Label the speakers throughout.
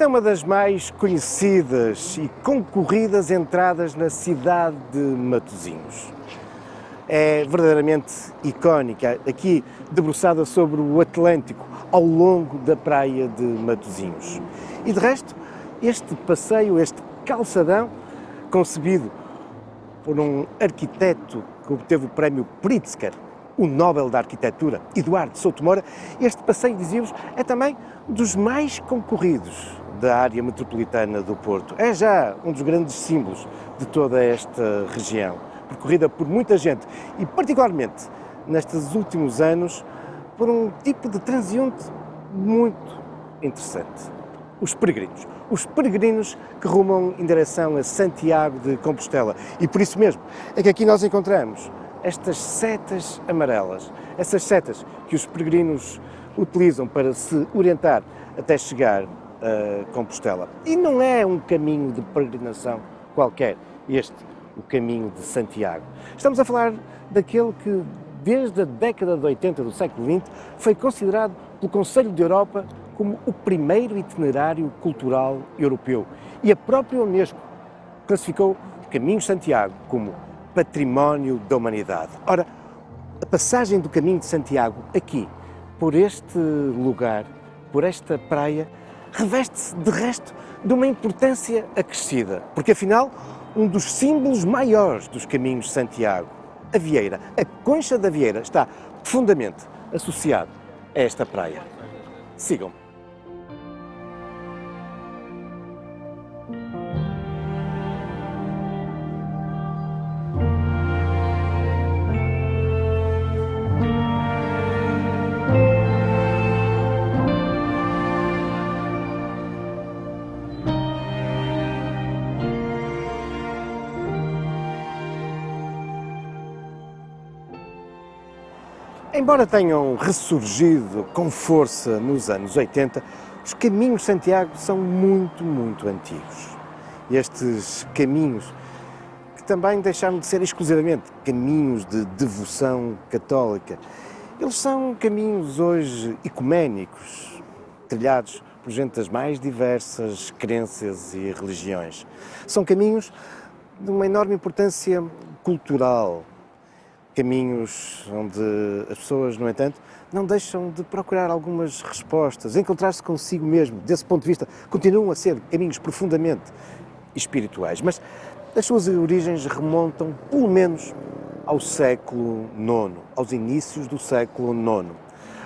Speaker 1: Esta é uma das mais conhecidas e concorridas entradas na cidade de Matosinhos. É verdadeiramente icónica, aqui debruçada sobre o Atlântico, ao longo da praia de Matosinhos. E de resto, este passeio, este calçadão, concebido por um arquiteto que obteve o prémio Pritzker, o Nobel da Arquitetura, Eduardo Souto Moura, este passeio, dizíamos, é também dos mais concorridos da área metropolitana do Porto. É já um dos grandes símbolos de toda esta região, percorrida por muita gente e, particularmente, nestes últimos anos, por um tipo de transeunte muito interessante. Os peregrinos. Os peregrinos que rumam em direção a Santiago de Compostela. E por isso mesmo é que aqui nós encontramos estas setas amarelas. Essas setas que os peregrinos utilizam para se orientar até chegar a Compostela. E não é um caminho de peregrinação qualquer, o caminho de Santiago. Estamos a falar daquele que, desde a década de 80 do século XX, foi considerado pelo Conselho de Europa como o primeiro itinerário cultural europeu. E a própria Unesco classificou o Caminho de Santiago como Património da Humanidade. Ora, a passagem do Caminho de Santiago aqui, por este lugar, por esta praia, reveste-se, de resto, de uma importância acrescida, porque afinal, um dos símbolos maiores dos Caminhos de Santiago, a Vieira, a Concha da Vieira, está profundamente associado a esta praia. Sigam-me. Embora tenham ressurgido com força nos anos 80, os caminhos de Santiago são muito antigos. Estes caminhos, que também deixaram de ser exclusivamente caminhos de devoção católica, eles são caminhos hoje ecuménicos, trilhados por gente das mais diversas crenças e religiões. São caminhos de uma enorme importância cultural, caminhos onde as pessoas, no entanto, não deixam de procurar algumas respostas, encontrar-se consigo mesmo. Desse ponto de vista, continuam a ser caminhos profundamente espirituais, mas as suas origens remontam, pelo menos, ao século IX, aos inícios do século IX.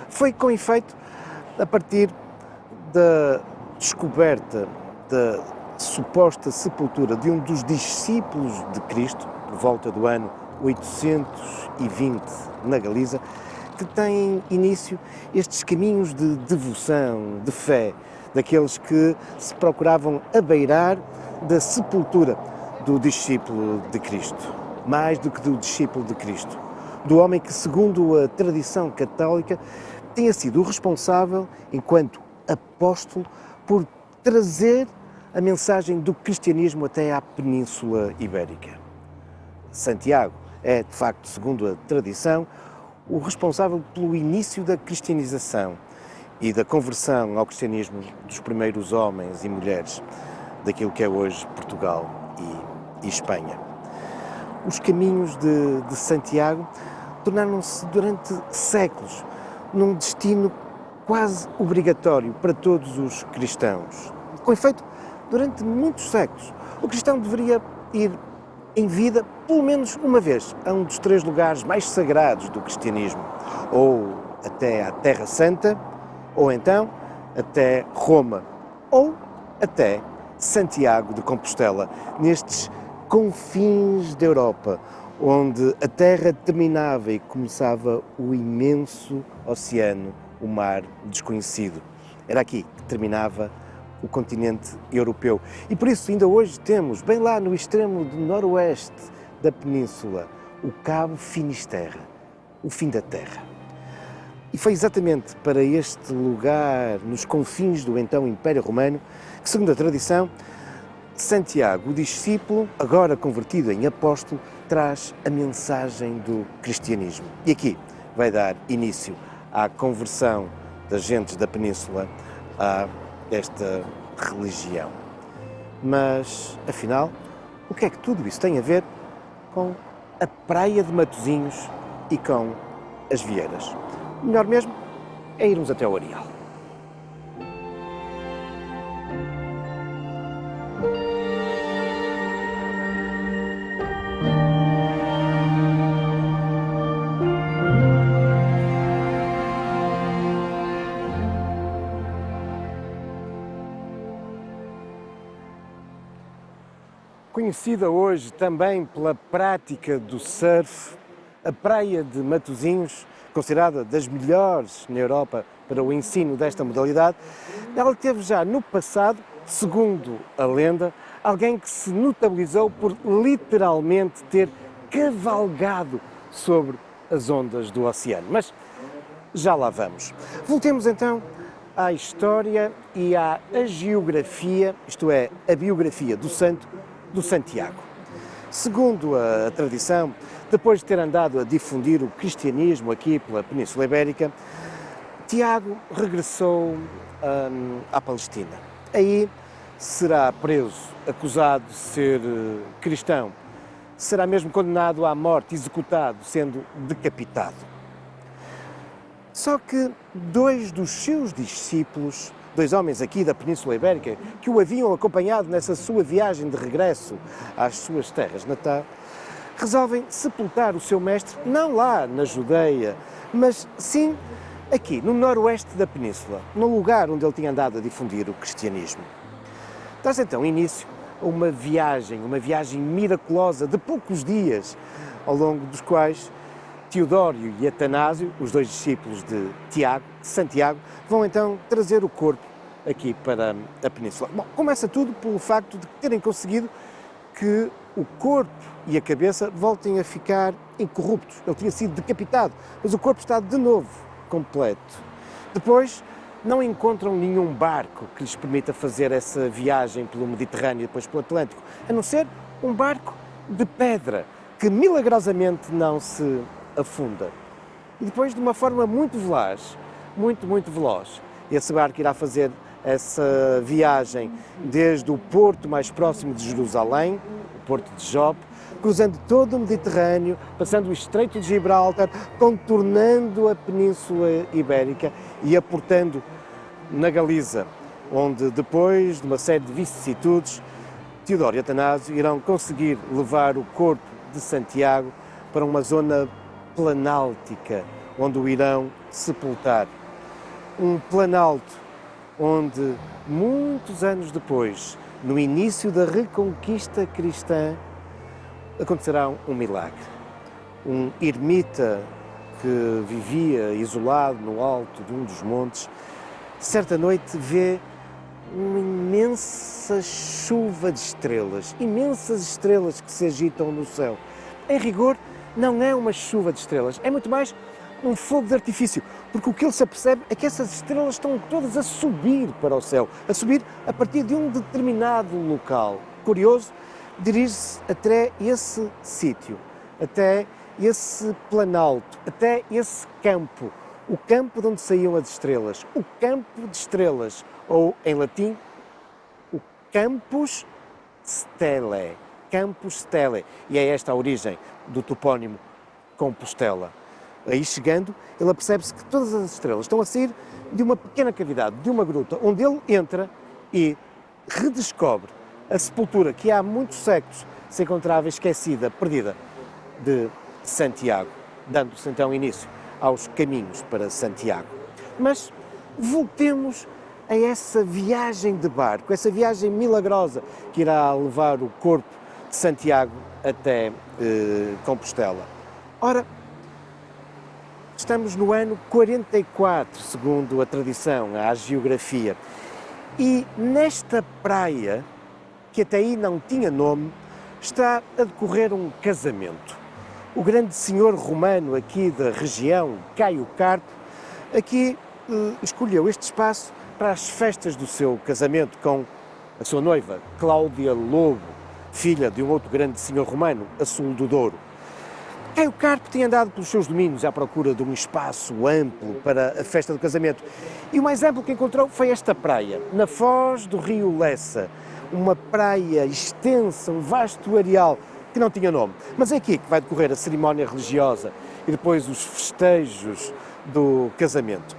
Speaker 1: Foi, com efeito, a partir da descoberta da suposta sepultura de um dos discípulos de Cristo, por volta do ano 820, na Galiza, que têm início estes caminhos de devoção, de fé, daqueles que se procuravam abeirar da sepultura do discípulo de Cristo. Mais do que do discípulo de Cristo, do homem que, segundo a tradição católica, tinha sido o responsável, enquanto apóstolo, por trazer a mensagem do cristianismo até à Península Ibérica. Santiago é, de facto, segundo a tradição, o responsável pelo início da cristianização e da conversão ao cristianismo dos primeiros homens e mulheres daquilo que é hoje Portugal e Espanha. Os caminhos de Santiago tornaram-se durante séculos num destino quase obrigatório para todos os cristãos. Com efeito, durante muitos séculos, o cristão deveria ir em vida, pelo menos uma vez, a um dos 3 lugares mais sagrados do cristianismo, ou até à Terra Santa, ou então até Roma, ou até Santiago de Compostela, nestes confins da Europa, onde a Terra terminava e começava o imenso oceano, o mar desconhecido. Era aqui que terminava o continente europeu. E por isso ainda hoje temos, bem lá no extremo do noroeste da península, o Cabo Finisterre, o fim da Terra. E foi exatamente para este lugar, nos confins do então Império Romano, que, segundo a tradição, Santiago, o discípulo, agora convertido em apóstolo, traz a mensagem do cristianismo. E aqui vai dar início à conversão das gentes da península a esta religião. Mas, afinal, o que é que tudo isso tem a ver com a praia de Matosinhos e com as Vieiras? O melhor mesmo é irmos até o Areal. Conhecida hoje também pela prática do surf, a praia de Matosinhos, considerada das melhores na Europa para o ensino desta modalidade, ela teve já no passado, segundo a lenda, alguém que se notabilizou por literalmente ter cavalgado sobre as ondas do oceano. Mas já lá vamos. Voltemos então à história e à geografia, isto é, a biografia do santo, do Santiago. Segundo a tradição, depois de ter andado a difundir o cristianismo aqui pela Península Ibérica, Tiago regressou à Palestina. Aí será preso, acusado de ser cristão, será mesmo condenado à morte, executado, sendo decapitado. Só que dois dos seus discípulos, dois homens aqui da Península Ibérica, que o haviam acompanhado nessa sua viagem de regresso às suas terras natais, resolvem sepultar o seu mestre, não lá na Judeia, mas sim aqui, no noroeste da Península, no lugar onde ele tinha andado a difundir o cristianismo. Dá-se então início a uma viagem miraculosa de poucos dias, ao longo dos quais Teodório e Atanásio, os dois discípulos de Tiago, Santiago, vão então trazer o corpo aqui para a Península. Bom, começa tudo pelo facto de terem conseguido que o corpo e a cabeça voltem a ficar incorruptos. Ele tinha sido decapitado, mas o corpo está de novo completo. Depois, não encontram nenhum barco que lhes permita fazer essa viagem pelo Mediterrâneo e depois pelo Atlântico, a não ser um barco de pedra, que milagrosamente não se afunda. E depois, de uma forma muito veloz, muito veloz, esse barco irá fazer essa viagem desde o porto mais próximo de Jerusalém, o porto de Jope, cruzando todo o Mediterrâneo, passando o Estreito de Gibraltar, contornando a Península Ibérica e aportando na Galiza, onde depois de uma série de vicissitudes, Teodório e Atanásio irão conseguir levar o corpo de Santiago para uma zona planáltica, onde o irão sepultar. Um planalto onde, muitos anos depois, no início da Reconquista cristã, acontecerá um milagre. Um ermita que vivia isolado no alto de um dos montes, certa noite vê uma imensa chuva de estrelas, imensas estrelas que se agitam no céu. Em rigor, não é uma chuva de estrelas, é muito mais um fogo de artifício, porque o que ele se apercebe é que essas estrelas estão todas a subir para o céu, a subir a partir de um determinado local. Curioso, dirige-se até esse sítio, até esse planalto, até esse campo, o campo de onde saíam as estrelas, o campo de estrelas, ou em latim, o Campus Stellae, Campus Stellae, e é esta a origem do topónimo Compostela. Aí chegando, ele apercebe-se que todas as estrelas estão a sair de uma pequena cavidade, de uma gruta, onde ele entra e redescobre a sepultura que há muitos séculos se encontrava esquecida, perdida, de Santiago, dando-se então início aos caminhos para Santiago. Mas voltemos a essa viagem de barco, essa viagem milagrosa que irá levar o corpo de Santiago até Compostela. Ora, estamos no ano 44, segundo a tradição, a geografia, e nesta praia, que até aí não tinha nome, está a decorrer um casamento. O grande senhor romano aqui da região, Caio Carpo, aqui escolheu este espaço para as festas do seu casamento com a sua noiva, Cláudia Lobo, filha de um outro grande senhor romano, Assulo do Douro. Caio Carpo tinha andado pelos seus domínios à procura de um espaço amplo para a festa do casamento e o mais amplo que encontrou foi esta praia, na foz do rio Lessa, uma praia extensa, um vasto areal que não tinha nome, mas é aqui que vai decorrer a cerimónia religiosa e depois os festejos do casamento.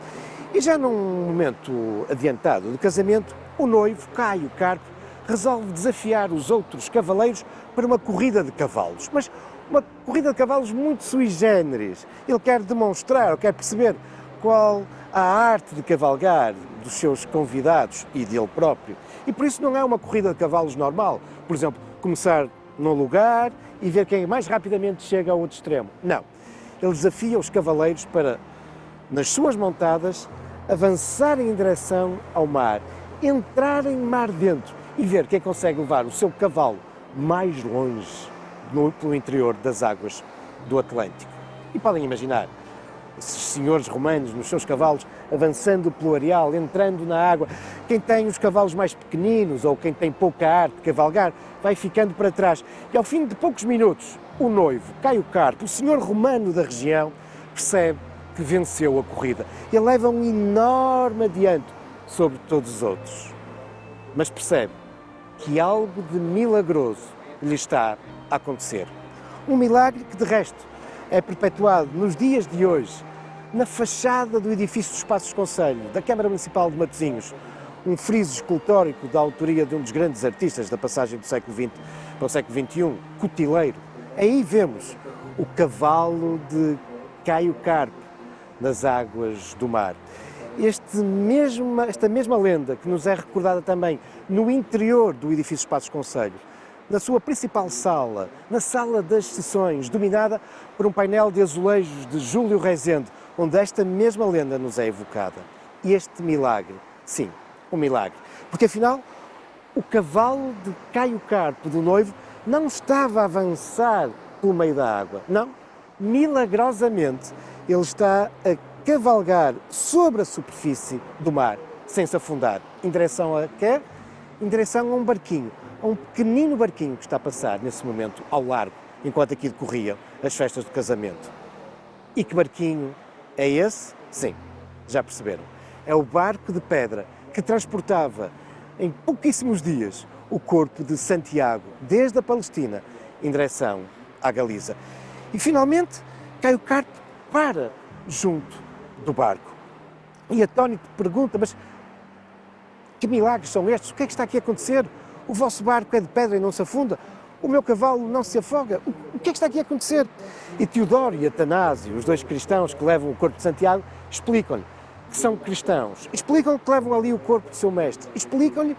Speaker 1: E já num momento adiantado do casamento, o noivo, Caio Carpo, resolve desafiar os outros cavaleiros para uma corrida de cavalos, mas uma corrida de cavalos muito sui generis. Ele quer demonstrar, ou quer perceber qual a arte de cavalgar dos seus convidados e dele próprio. E por isso não é uma corrida de cavalos normal. Por exemplo, começar num lugar e ver quem mais rapidamente chega ao outro extremo. Não. Ele desafia os cavaleiros para, nas suas montadas, avançarem em direção ao mar, entrarem mar dentro e ver quem consegue levar o seu cavalo mais longe pelo interior das águas do Atlântico. E podem imaginar, esses senhores romanos nos seus cavalos avançando pelo areal, entrando na água. Quem tem os cavalos mais pequeninos ou quem tem pouca arte de cavalgar vai ficando para trás. E ao fim de poucos minutos, o noivo, Caio Carpo, o senhor romano da região, percebe que venceu a corrida. Ele leva um enorme adianto sobre todos os outros. Mas percebe que algo de milagroso lhe está a acontecer. Um milagre que, de resto, é perpetuado nos dias de hoje na fachada do edifício dos Passos Conselho, da Câmara Municipal de Matosinhos, um friso escultórico da autoria de um dos grandes artistas da passagem do século XX para o século XXI, Cotileiro. Aí vemos o cavalo de Caio Carpo nas águas do mar. Esta mesma lenda que nos é recordada também no interior do edifício dos Passos Conselho, na sua principal sala, na sala das sessões, dominada por um painel de azulejos de Júlio Rezende, onde esta mesma lenda nos é evocada. E este milagre, sim, um milagre, porque afinal o cavalo de Caio Carpo, do noivo, não estava a avançar pelo meio da água, não, milagrosamente ele está a cavalgar sobre a superfície do mar, sem se afundar, em direção a quê? Em direção a um barquinho, a um pequenino barquinho que está a passar nesse momento ao largo, enquanto aqui decorriam as festas do casamento. E que barquinho é esse? Sim, já perceberam. É o barco de pedra que transportava em pouquíssimos dias o corpo de Santiago, desde a Palestina, em direção à Galiza. E finalmente, Caio Carpo para junto do barco. E atónito pergunta, mas que milagres são estes? O que é que está aqui a acontecer? O vosso barco é de pedra e não se afunda? O meu cavalo não se afoga? O que é que está aqui a acontecer? E Teodoro e Atanásio, os dois cristãos que levam o corpo de Santiago, explicam-lhe que são cristãos. Explicam-lhe que levam ali o corpo do seu mestre. Explicam-lhe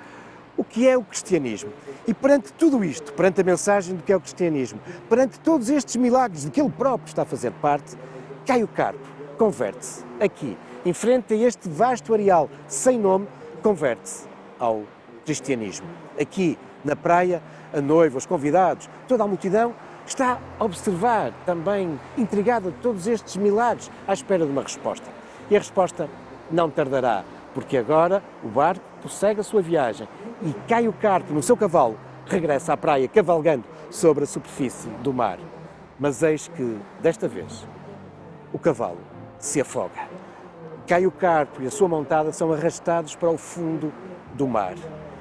Speaker 1: o que é o cristianismo. E perante tudo isto, perante a mensagem do que é o cristianismo, perante todos estes milagres de que ele próprio está a fazer parte, Caio Carpo converte-se aqui, em frente a este vasto areal sem nome, converte-se ao cristianismo. Aqui na praia, a noiva, os convidados, toda a multidão está a observar, também intrigada de todos estes milagres, à espera de uma resposta. E a resposta não tardará, porque agora o barco prossegue a sua viagem e Caio Carpo, no seu cavalo, regressa à praia cavalgando sobre a superfície do mar. Mas eis que, desta vez, o cavalo se afoga. Caio Carpo e a sua montada são arrastados para o fundo do mar.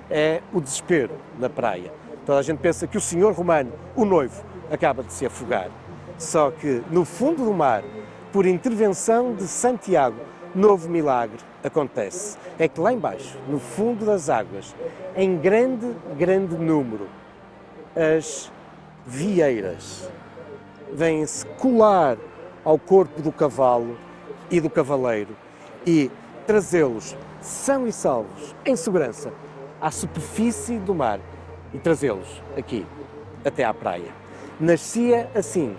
Speaker 1: É o desespero na praia. Toda a gente pensa que o senhor romano, o noivo, acaba de se afogar. Só que no fundo do mar, por intervenção de Santiago, novo milagre acontece. É que lá embaixo, no fundo das águas, em grande número, as vieiras vêm-se colar ao corpo do cavalo e do cavaleiro e trazê-los são e salvos, em segurança, à superfície do mar e trazê-los aqui, até à praia. Nascia assim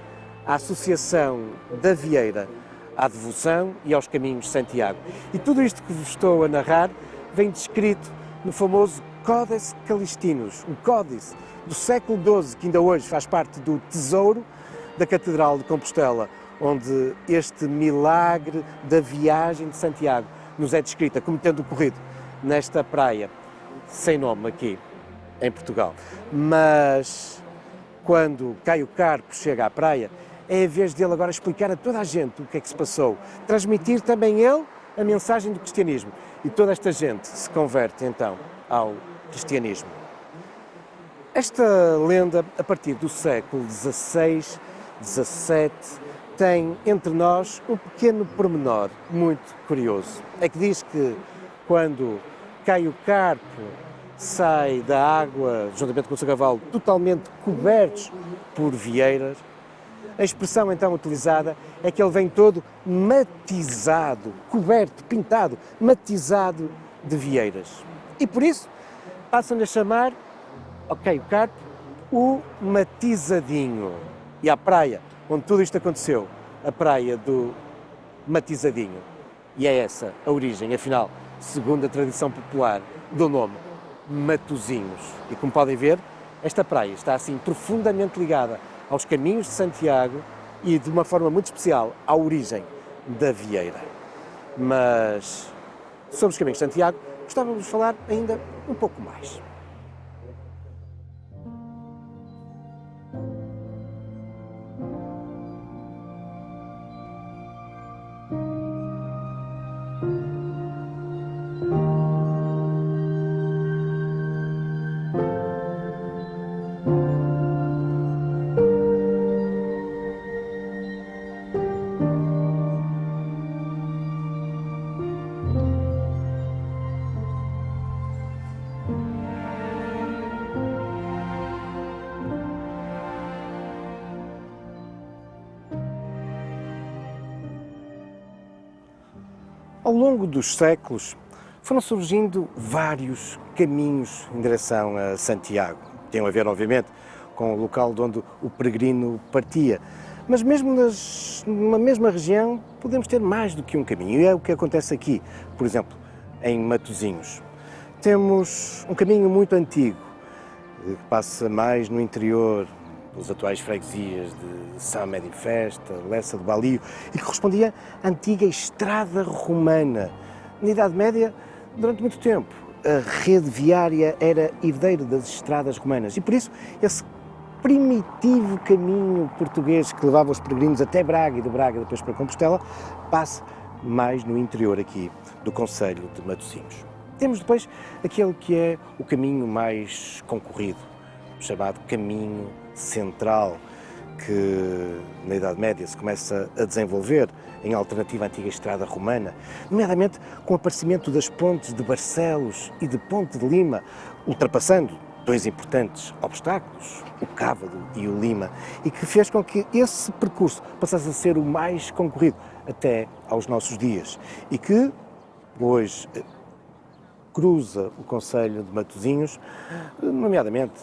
Speaker 1: a Associação da Vieira à Devoção e aos Caminhos de Santiago. E tudo isto que vos estou a narrar vem descrito no famoso Codex Calistinus, um códice do século XII, que ainda hoje faz parte do tesouro da Catedral de Compostela, onde este milagre da viagem de Santiago nos é descrita como tendo ocorrido nesta praia, sem nome aqui em Portugal. Mas quando Caio Carpo chega à praia, é a vez dele agora explicar a toda a gente o que é que se passou, transmitir também ele a mensagem do cristianismo. E toda esta gente se converte então ao cristianismo. Esta lenda, a partir do século XVI, XVII, tem entre nós um pequeno pormenor muito curioso. É que diz que quando Caio Carpo sai da água, juntamente com o seu cavalo, totalmente cobertos por vieiras, a expressão então utilizada é que ele vem todo matizado, coberto, pintado, matizado de vieiras. E por isso passam-lhe a chamar, Caio Carpo, o matizadinho. E à praia onde tudo isto aconteceu, a praia do Matizadinho. E é essa a origem, afinal, segundo a tradição popular, do nome Matosinhos. E como podem ver, esta praia está assim profundamente ligada aos caminhos de Santiago e de uma forma muito especial à origem da Vieira. Mas sobre os caminhos de Santiago gostávamos de falar ainda um pouco mais. Ao longo dos séculos foram surgindo vários caminhos em direção a Santiago. Tem a ver, obviamente, com o local de onde o peregrino partia. Mas mesmo numa mesma região podemos ter mais do que um caminho. E é o que acontece aqui, por exemplo, em Matosinhos. Temos um caminho muito antigo, que passa mais no interior das atuais freguesias de São Médio Festa, Lessa do Balio, e que correspondia à antiga estrada romana. Na Idade Média, durante muito tempo, a rede viária era herdeira das estradas romanas e, por isso, esse primitivo caminho português que levava os peregrinos até Braga e de Braga depois para Compostela, passa mais no interior aqui do concelho de Matosinhos. Temos depois aquele que é o caminho mais concorrido, chamado Caminho Central, que na Idade Média se começa a desenvolver em alternativa à antiga estrada romana, nomeadamente com o aparecimento das pontes de Barcelos e de Ponte de Lima, ultrapassando dois importantes obstáculos, o Cávado e o Lima, e que fez com que esse percurso passasse a ser o mais concorrido até aos nossos dias e que hoje cruza o concelho de Matosinhos, nomeadamente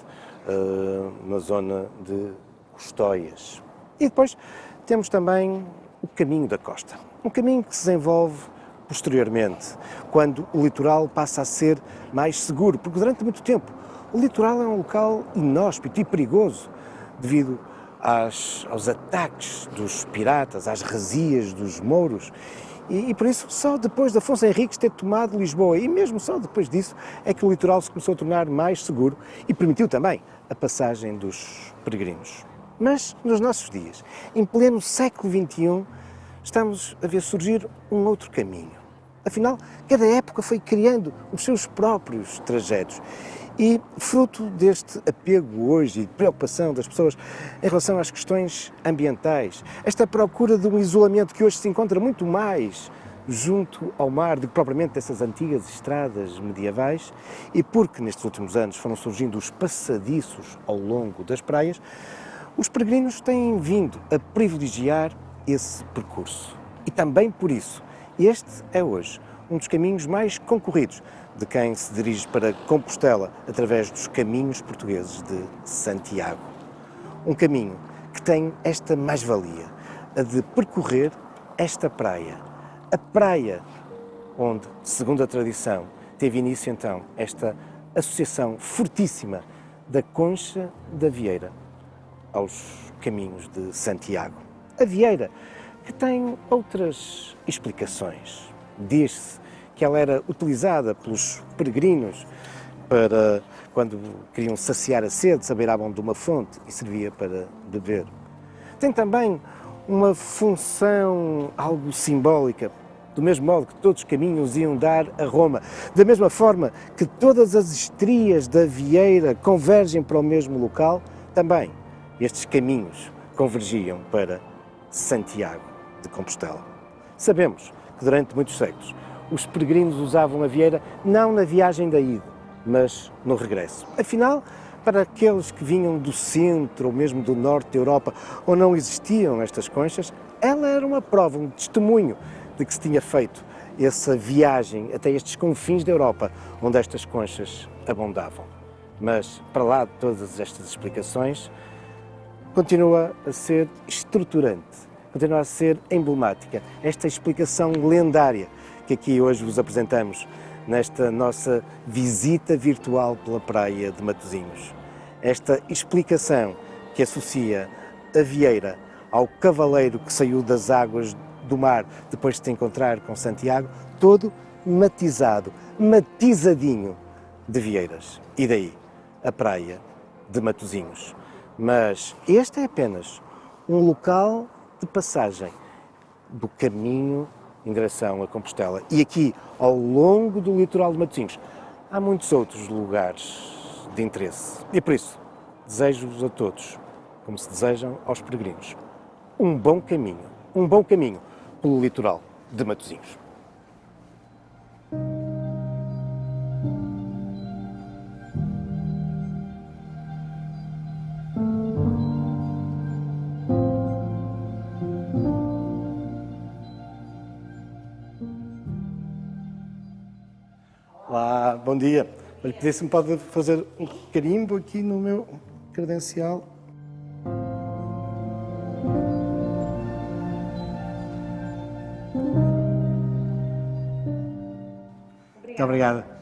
Speaker 1: na zona de Custóias. E depois temos também o Caminho da Costa, um caminho que se desenvolve posteriormente, quando o litoral passa a ser mais seguro, porque durante muito tempo o litoral é um local inóspito e perigoso devido aos ataques dos piratas, às razias dos mouros. E por isso, só depois de Afonso Henriques ter tomado Lisboa, e mesmo só depois disso, é que o litoral se começou a tornar mais seguro e permitiu também a passagem dos peregrinos. Mas, nos nossos dias, em pleno século XXI, estamos a ver surgir um outro caminho. Afinal, cada época foi criando os seus próprios trajetos. E, fruto deste apego hoje e de preocupação das pessoas em relação às questões ambientais, esta procura de um isolamento que hoje se encontra muito mais junto ao mar do que propriamente dessas antigas estradas medievais, e porque nestes últimos anos foram surgindo os passadiços ao longo das praias, os peregrinos têm vindo a privilegiar esse percurso. E também por isso, este é hoje um dos caminhos mais concorridos de quem se dirige para Compostela através dos caminhos portugueses de Santiago. Um caminho que tem esta mais-valia, a de percorrer esta praia. A praia onde, segundo a tradição, teve início então esta associação fortíssima da Concha da Vieira aos caminhos de Santiago. A Vieira, que tem outras explicações. Diz-se que ela era utilizada pelos peregrinos para, quando queriam saciar a sede, se abeiravam de uma fonte e servia para beber. Tem também uma função algo simbólica, do mesmo modo que todos os caminhos iam dar a Roma, da mesma forma que todas as estrias da Vieira convergem para o mesmo local, também estes caminhos convergiam para Santiago de Compostela. Sabemos que durante muitos séculos os peregrinos usavam a Vieira não na viagem da ida, mas no regresso. Afinal, para aqueles que vinham do centro ou mesmo do norte da Europa, onde não existiam estas conchas, ela era uma prova, um testemunho de que se tinha feito essa viagem até estes confins da Europa, onde estas conchas abundavam. Mas, para lá de todas estas explicações, continua a ser estruturante, continua a ser emblemática esta explicação lendária que aqui hoje vos apresentamos nesta nossa visita virtual pela praia de Matosinhos. Esta explicação que associa a Vieira ao cavaleiro que saiu das águas do mar depois de se encontrar com Santiago, todo matizado, matizadinho de vieiras. E daí a praia de Matosinhos. Mas este é apenas um local de passagem do caminho em direção a Compostela. E aqui, ao longo do litoral de Matosinhos, há muitos outros lugares de interesse. E por isso, desejo-vos a todos, como se desejam aos peregrinos, um bom caminho pelo litoral de Matosinhos. Olá, bom dia. Olha, se me pode fazer um carimbo aqui no meu credencial. Muito obrigada.